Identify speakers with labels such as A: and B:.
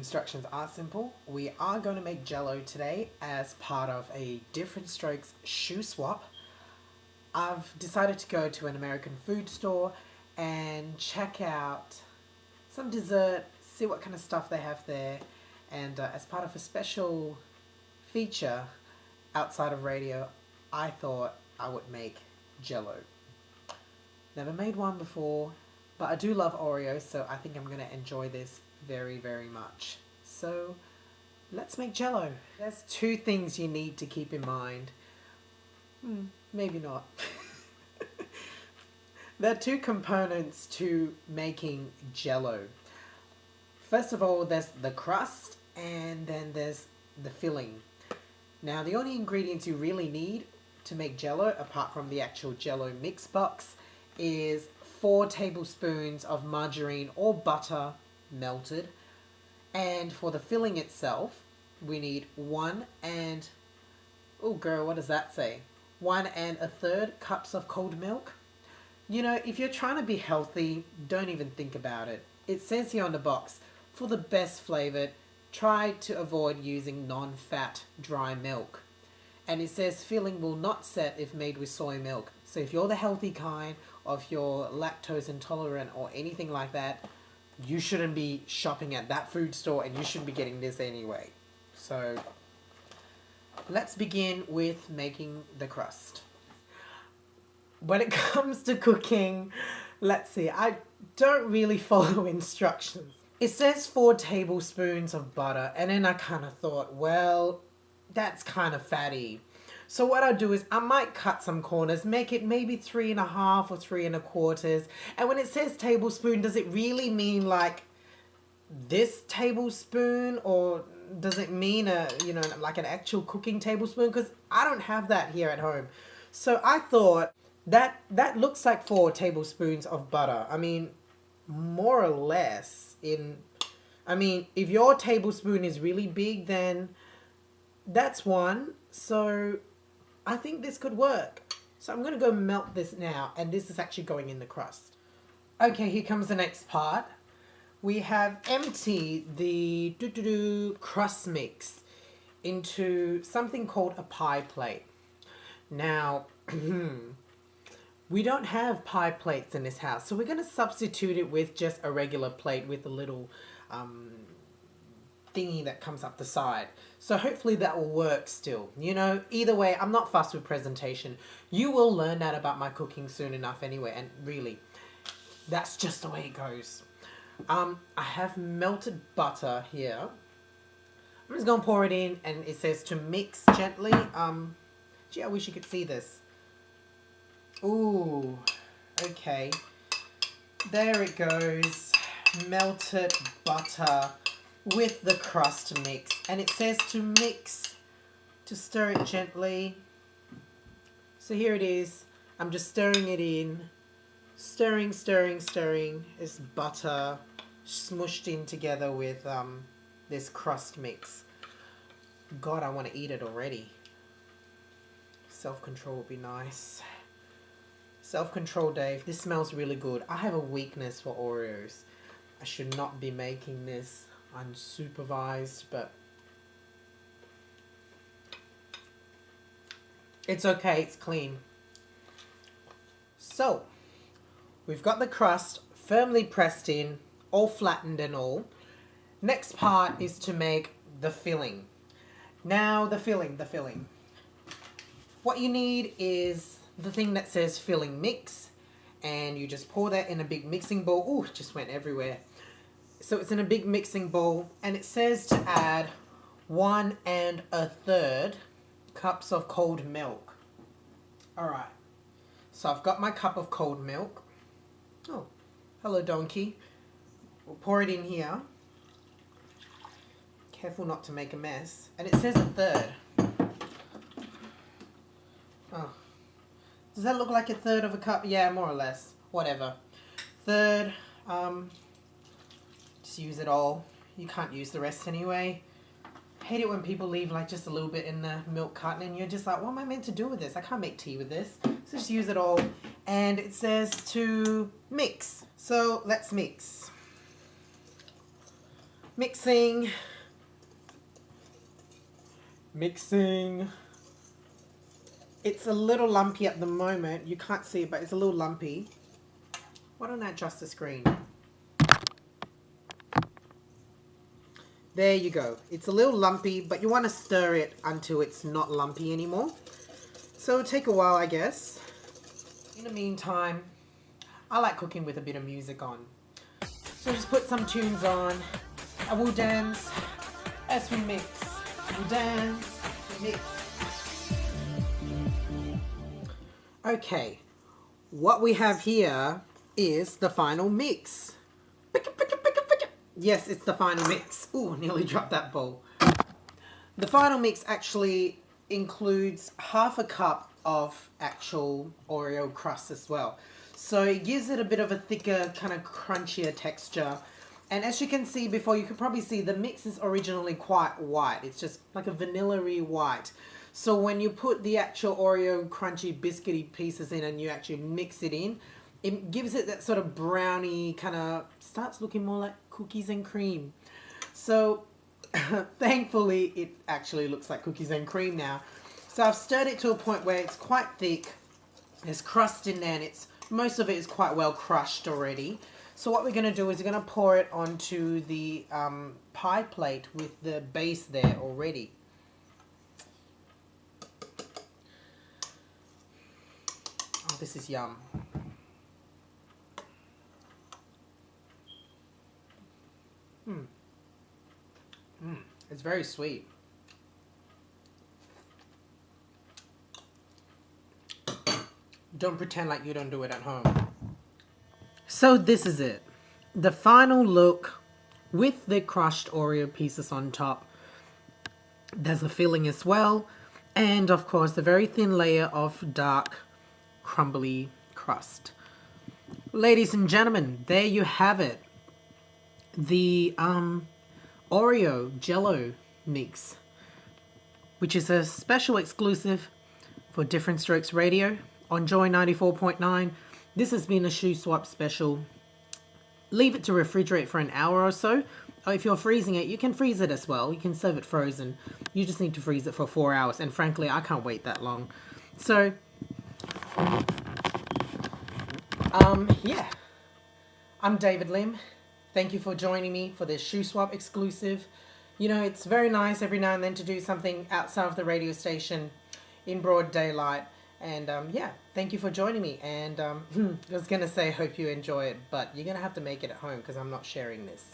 A: instructions are simple. We are going to make Jell-O today as part of a Diff'rent Strokes shoe swap. I've decided to go to an American food store and check out some dessert, see what kind of stuff they have there, and as part of a special feature outside of radio, I thought I would make Jell-O. Never made one before, but I do love Oreo, so I think I'm going to enjoy this very, very much. So let's make Jell-O. There's two things you need to keep in mind. Maybe not. There are two components to making Jell-O. First of all, there's the crust, and then there's the filling. Now, the only ingredients you really need to make Jell-O, apart from the actual Jell-O mix box, is 4 tablespoons of margarine or butter melted. And for the filling itself, we need 1 and... oh girl, what does that say? 1 1/3 cups of cold milk. You know, if you're trying to be healthy, don't even think about it. It says here on the box, for the best flavored, try to avoid using non-fat dry milk. And it says filling will not set if made with soy milk. So if you're the healthy kind, or if you're lactose intolerant or anything like that, you shouldn't be shopping at that food store and you shouldn't be getting this anyway. So let's begin with making the crust. When it comes to cooking, let's see, I don't really follow instructions. It says 4 tablespoons of butter, and then I kind of thought, well, that's kind of fatty. So what I'll do is I might cut some corners, make it maybe 3.5 or 3 1/4. And when it says tablespoon, does it really mean like this tablespoon, or does it mean like an actual cooking tablespoon? Because I don't have that here at home. So I thought that looks like 4 tablespoons of butter. I mean, more or less. If your tablespoon is really big, then that's 1. So I think this could work. So I'm going to go melt this now, and this is actually going in the crust. Okay, here comes the next part. We have emptied the crust mix into something called a pie plate. Now, we don't have pie plates in this house, so we're going to substitute it with just a regular plate with a little thingy that comes up the side. So hopefully that will work still. You know, either way, I'm not fussed with presentation. You will learn that about my cooking soon enough anyway, and really, that's just the way it goes. I have melted butter here. I'm just going to pour it in, and it says to mix gently. Gee, I wish you could see this. Ooh, okay. There it goes. Melted butter with the crust mix. And it says to mix, to stir it gently. So here it is. I'm just stirring it in. Stirring, stirring, stirring. It's butter smushed in together with this crust mix. God, I want to eat it already. Self-control would be nice. Self-control, Dave. This smells really good. I have a weakness for Oreos. I should not be making this unsupervised, but it's okay. It's clean. So, we've got the crust firmly pressed in, all flattened and all. Next part is to make the filling. Now, the filling. What you need is the thing that says filling mix, and you just pour that in a big mixing bowl. Ooh, it just went everywhere. So it's in a big mixing bowl, and it says to add 1 1/3 cups of cold milk. Alright, so I've got my cup of cold milk. Oh, hello donkey. We'll pour it in here. Careful not to make a mess. And it says 1/3. Oh. Does that look like 1/3 of a cup? Yeah, more or less. Whatever. 1/3. Just use it all. You can't use the rest anyway. Hate it when people leave like just a little bit in the milk carton and you're just like, what am I meant to do with this? I can't make tea with this. So just use it all. And it says to mix. So let's mix. Mixing. Mixing. It's a little lumpy at the moment. You can't see it, but it's a little lumpy. Why don't I adjust the screen? There you go. It's a little lumpy, but you want to stir it until it's not lumpy anymore. So it'll take a while, I guess. In the meantime, I like cooking with a bit of music on. So just put some tunes on. I will dance as we mix. We'll dance, mix. Okay, what we have here is the final mix. Yes, it's the final mix. Ooh, nearly dropped that bowl. The final mix actually includes half a cup of actual Oreo crust as well. So it gives it a bit of a thicker, kind of crunchier texture. And as you can see before, you could probably see the mix is originally quite white. It's just like a vanilla-y white. So when you put the actual Oreo crunchy biscuity pieces in and you actually mix it in, it gives it that sort of brownie kind of, starts looking more like cookies and cream. So thankfully it actually looks like cookies and cream now. So I've stirred it to a point where it's quite thick. There's crust in there and most of it is quite well crushed already. So what we're going to do is we're going to pour it onto the pie plate with the base there already. Oh, this is yum. It's very sweet. Don't pretend like you don't do it at home. So this is it. The final look with the crushed Oreo pieces on top. There's a filling as well. And of course, the very thin layer of dark, crumbly crust. Ladies and gentlemen, there you have it. The Oreo Jell-O mix, which is a special exclusive for Diff'rent Strokes Radio on Joy 94.9. This has been a shoe swap special. Leave it to refrigerate for an hour or so. Or if you're freezing it, you can freeze it as well. You can serve it frozen. You just need to freeze it for 4 hours. And frankly, I can't wait that long. So, yeah. I'm David Lim. Thank you for joining me for this shoe swap exclusive. You know, it's very nice every now and then to do something outside of the radio station in broad daylight. And yeah, thank you for joining me. And I was going to say, hope you enjoy it, but you're going to have to make it at home because I'm not sharing this.